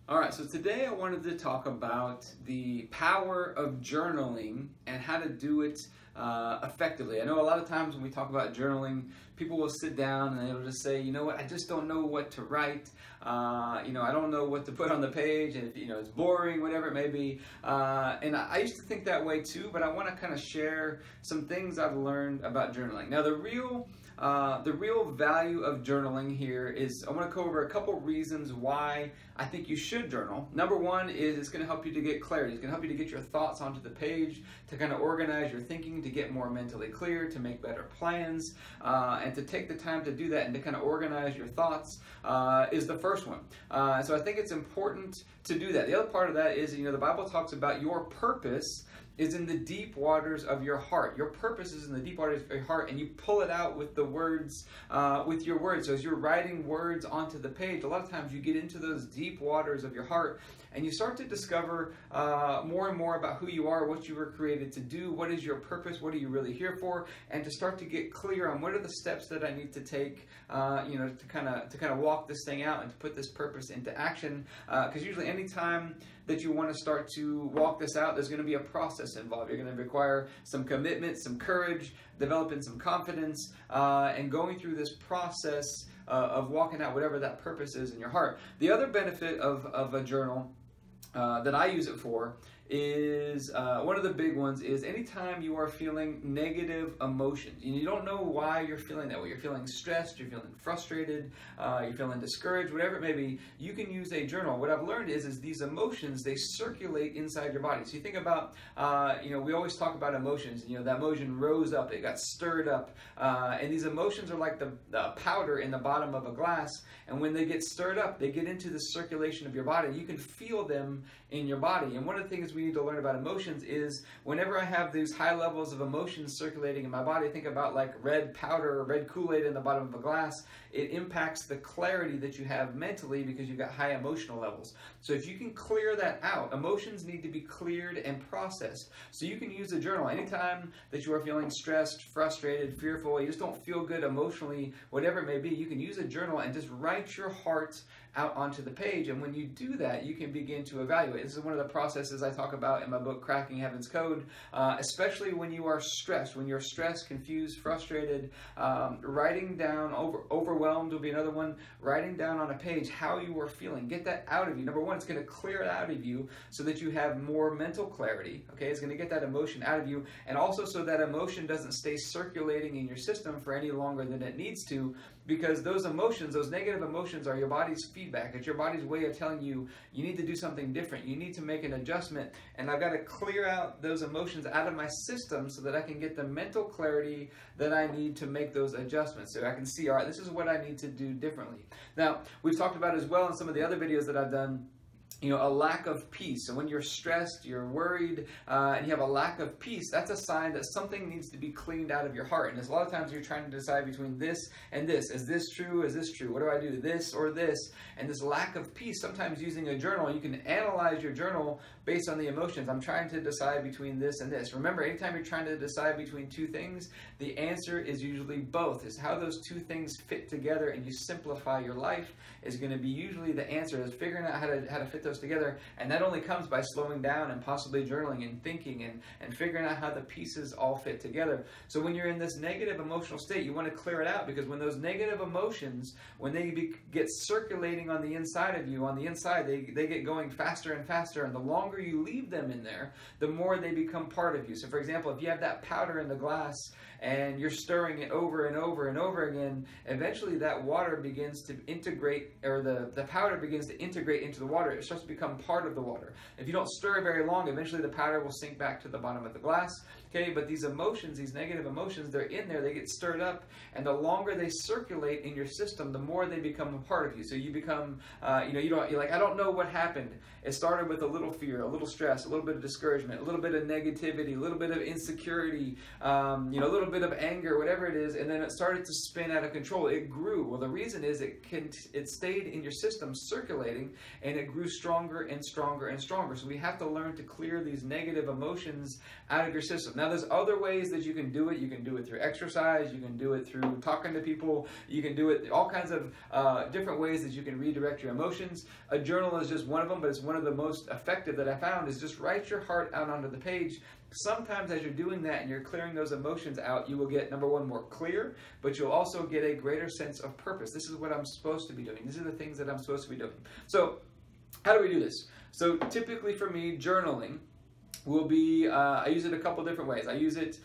All right, so today I wanted to talk about the power of journaling and how to do it effectively. I know a lot of times when we talk about journaling, people will sit down and they'll just say, you know what, I just don't know what to write. I don't know what to put on the page, and it's boring, whatever it may be. And I used to think that way too, but I want to kind of share some things I've learned about journaling. Now, the real value of journaling here is I want to go over a couple reasons why I think you should journal. Number one is it's going to help you to get clarity. It's going to help you to get your thoughts onto the page, to kind of organize your thinking, to get more mentally clear, to make better plans, and to take the time to do that and to kind of organize your thoughts is the first one. So I think it's important to do that. The other part of that is, the Bible talks about your purpose is in the deep waters of your heart. Your purpose is in the deep waters of your heart, and you pull it out with the words, with your words. So as you're writing words onto the page, a lot of times you get into those deep waters of your heart, and you start to discover more and more about who you are, what you were created to do, what is your purpose, what are you really here for, and to start to get clear on what are the steps that I need to take, to kind of walk this thing out and to put this purpose into action. Because usually, anytime that you want to start to walk this out, there's going to be a process involved. You're going to require some commitment, some courage, developing some confidence, and going through this process of walking out whatever that purpose is in your heart. The other benefit of a journal that I use it for is one of the big ones is anytime you are feeling negative emotions and you don't know why you're feeling that way, you're feeling stressed, you're feeling frustrated, you're feeling discouraged, whatever it may be, you can use a journal. What I've learned is these emotions, they circulate inside your body. So you think about, we always talk about emotions. That emotion rose up, it got stirred up, and these emotions are like the powder in the bottom of a glass, and when they get stirred up, they get into the circulation of your body. You can feel them in your body. And one of the things we need to learn about emotions is whenever I have these high levels of emotions circulating in my body, think about like red powder or red Kool-Aid in the bottom of a glass. It impacts the clarity that you have mentally because you've got high emotional levels. So if you can clear that out, emotions need to be cleared and processed. So you can use a journal anytime that you are feeling stressed, frustrated, fearful, you just don't feel good emotionally, whatever it may be, you can use a journal and just write your heart out onto the page. And when you do that, you can begin to evaluate. This is one of the processes I talk about in my book, Cracking Heaven's Code, especially when you are stressed, when you're stressed, confused, frustrated, writing down, overwhelmed will be another one, writing down on a page how you are feeling. Get that out of you. Number one, it's going to clear it out of you so that you have more mental clarity. Okay, it's going to get that emotion out of you, and also so that emotion doesn't stay circulating in your system for any longer than it needs to, because those emotions, those negative emotions, are your body's feedback. It's your body's way of telling you, you need to do something different. You need to make an adjustment. And I've got to clear out those emotions out of my system so that I can get the mental clarity that I need to make those adjustments. So I can see, all right, this is what I need to do differently. Now, we've talked about as well in some of the other videos that I've done, a lack of peace. So when you're stressed, you're worried, and you have a lack of peace, that's a sign that something needs to be cleaned out of your heart. And there's a lot of times you're trying to decide between this and this. Is this true? Is this true? What do I do? This or this? And this lack of peace, sometimes using a journal, you can analyze your journal based on the emotions. I'm trying to decide between this and this. Remember, anytime you're trying to decide between two things, the answer is usually both. It's how those two things fit together and you simplify your life is going to be usually the answer, is figuring out how to fit those together. And that only comes by slowing down and possibly journaling and thinking and figuring out how the pieces all fit together. So when you're in this negative emotional state, you want to clear it out, because when those negative emotions, when they get circulating on the inside of you, on the inside, they get going faster and faster, and the longer you leave them in there, the more they become part of you. So for example, if you have that powder in the glass and you're stirring it over and over and over again, eventually that water begins to integrate, or the powder begins to integrate into the water. It starts to become part of the water. If you don't stir very long, eventually the powder will sink back to the bottom of the glass. Okay, but these emotions, these negative emotions, they're in there, they get stirred up, and the longer they circulate in your system, the more they become a part of you. So you become, you're like, I don't know what happened. It started with a little fear, a little stress, a little bit of discouragement, a little bit of negativity, a little bit of insecurity, a little bit of anger, whatever it is, and then it started to spin out of control. It grew. Well, the reason is it stayed in your system circulating, and it grew stronger. stronger and stronger and stronger. So we have to learn to clear these negative emotions out of your system. Now, there's other ways that you can do it. You can do it through exercise. You can do it through talking to people. You can do it all kinds of different ways that you can redirect your emotions. A journal is just one of them, but it's one of the most effective that I found, is just write your heart out onto the page. Sometimes as you're doing that and you're clearing those emotions out, you will get, number one, more clear, but you'll also get a greater sense of purpose. This is what I'm supposed to be doing. These are the things that I'm supposed to be doing. So how do we do this? So typically for me, journaling will be, I use it a couple different ways. I use it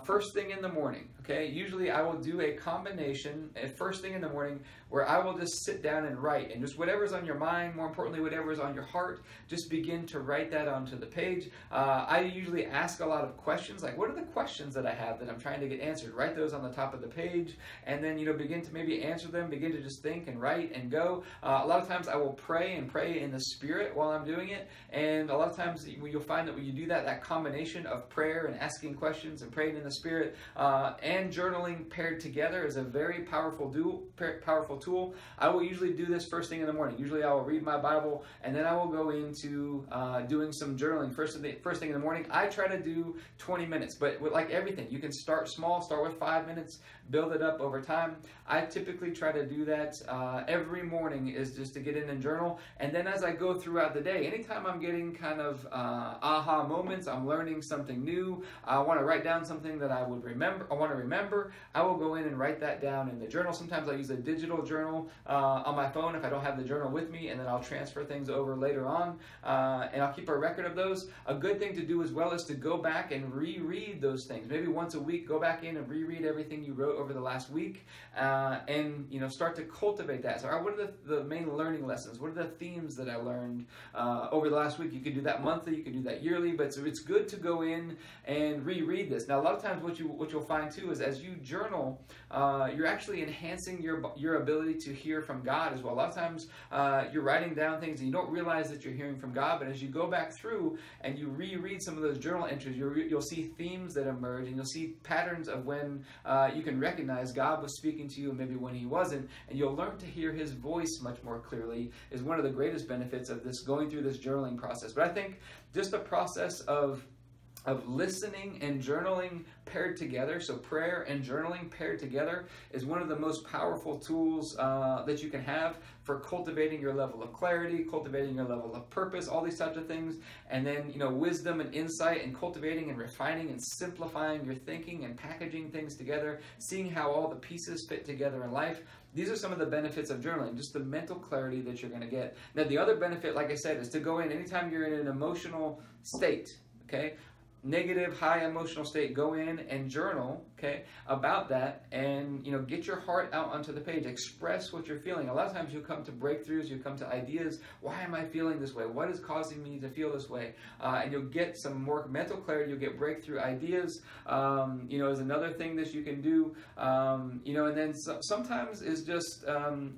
first thing in the morning, okay? Usually I will do a combination at first thing in the morning where I will just sit down and write, and just whatever's on your mind, more importantly, whatever's on your heart, just begin to write that onto the page. I usually ask a lot of questions, like what are the questions that I have that I'm trying to get answered? Write those on the top of the page, and then, begin to maybe answer them, begin to just think and write and go. A lot of times I will pray in the Spirit while I'm doing it, and a lot of times you'll find that when you do that combination of prayer and asking questions and praying in the Spirit and journaling paired together is a very powerful tool. I will usually do this first thing in the morning. Usually I will read my Bible, and then I will go into doing some journaling first thing in the morning. I try to do 20 minutes, but like everything, you can start small, start with 5 minutes, build it up over time. I typically try to do that every morning, is just to get in and journal. And then as I go throughout the day, anytime I'm getting kind of aha moments, I'm learning something new, I want to write down something that I want to remember, I will go in and write that down in the journal. Sometimes I use a digital journal on my phone if I don't have the journal with me, and then I'll transfer things over later on, and I'll keep a record of those. A good thing to do as well is to go back and reread those things. Maybe once a week, go back in and reread everything you wrote over the last week, and start to cultivate that. So what are the main learning lessons? What are the themes that I learned over the last week? You could do that monthly, you could do that yearly, but so it's good to go in and reread this. Now, a lot of times what you'll find too is as you journal, you're actually enhancing your ability to hear from God as well. A lot of times you're writing down things and you don't realize that you're hearing from God, but as you go back through and you reread some of those journal entries, you'll see themes that emerge, and you'll see patterns of when you can recognize God was speaking to you and maybe when He wasn't, and you'll learn to hear His voice much more clearly. Is one of the greatest benefits of this, going through this journaling process. But I think just the process of listening and journaling paired together, so prayer and journaling paired together, is one of the most powerful tools that you can have for cultivating your level of clarity, cultivating your level of purpose, all these types of things. And then, wisdom and insight, and cultivating and refining and simplifying your thinking and packaging things together, seeing how all the pieces fit together in life. These are some of the benefits of journaling, just the mental clarity that you're going to get. Now, the other benefit, like I said, is to go in anytime you're in an emotional state, okay? Negative, high emotional state, go in and journal, okay, about that, and get your heart out onto the page. Express what you're feeling. A lot of times you'll come to breakthroughs, you'll come to ideas. Why am I feeling this way? What is causing me to feel this way? And you'll get some more mental clarity. You'll get breakthrough ideas. Is another thing that you can do. And then sometimes is just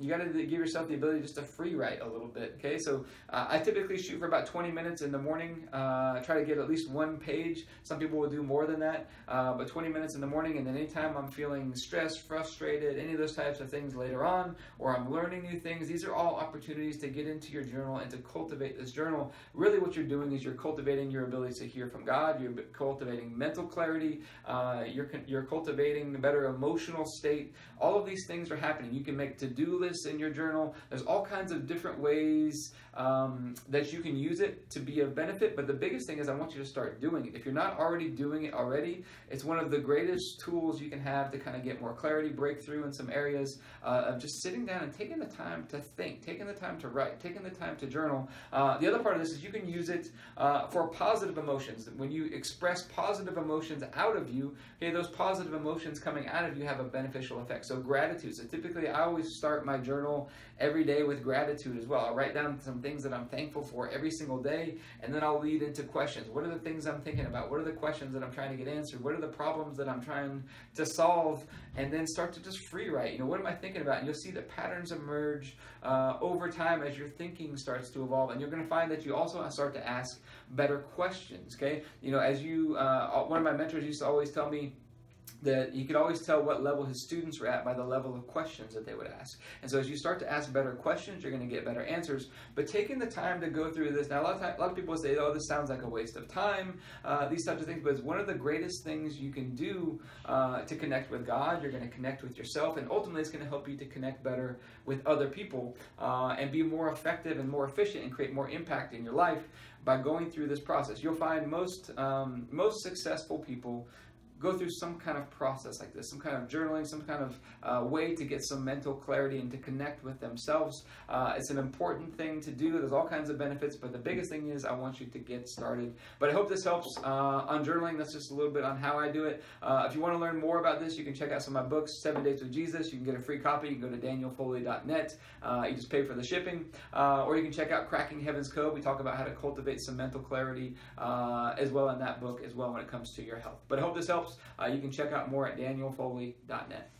you got to give yourself the ability just to free write a little bit. Okay, so I typically shoot for about 20 minutes in the morning. Try to get at least one page. Some people will do more than that, but 20 minutes in the morning, and then anytime I'm feeling stressed, frustrated, any of those types of things later on, or I'm learning new things, these are all opportunities to get into your journal and to cultivate this journal. Really what you're doing is you're cultivating your ability to hear from God, you're cultivating mental clarity, you're cultivating a better emotional state. All of these things are happening. You can make to-do lists in your journal. There's all kinds of different ways that you can use it to be of benefit, but the biggest thing is I want you to start doing it. If you're not already doing it already, it's one of the greatest tools you can have to kind of get more clarity, breakthrough in some areas of just sitting down and taking the time to think, taking the time to write, taking the time to journal. The other part of this is you can use it for positive emotions. When you express positive emotions out of you, okay, those positive emotions coming out of you have a beneficial effect. So gratitude. So typically I always start my journal every day with gratitude as well. I'll write down some things that I'm thankful for every single day, and then I'll lead into questions. What are the things I'm thinking about? What are the questions that I'm trying to get answered? What are the problems that I'm trying to solve? And then start to just free write. What am I thinking about? And you'll see that patterns emerge over time as your thinking starts to evolve. And you're going to find that you also start to ask better questions, okay? As you, one of my mentors used to always tell me, that you could always tell what level his students were at by the level of questions that they would ask. And so as you start to ask better questions, you're going to get better answers. But taking the time to go through this, now a lot of people say, oh, this sounds like a waste of time, these types of things, but it's one of the greatest things you can do to connect with God. You're going to connect with yourself, and ultimately it's going to help you to connect better with other people and be more effective and more efficient and create more impact in your life by going through this process. You'll find most successful people go through some kind of process like this, some kind of journaling, some kind of way to get some mental clarity and to connect with themselves. It's an important thing to do. There's all kinds of benefits, but the biggest thing is I want you to get started. But I hope this helps on journaling. That's just a little bit on how I do it. If you want to learn more about this, you can check out some of my books, 7 Days with Jesus. You can get a free copy. You can go to danielfoley.net. You just pay for the shipping. Or you can check out Cracking Heaven's Code. We talk about how to cultivate some mental clarity as well in that book as well when it comes to your health. But I hope this helps. You can check out more at danielfoley.net.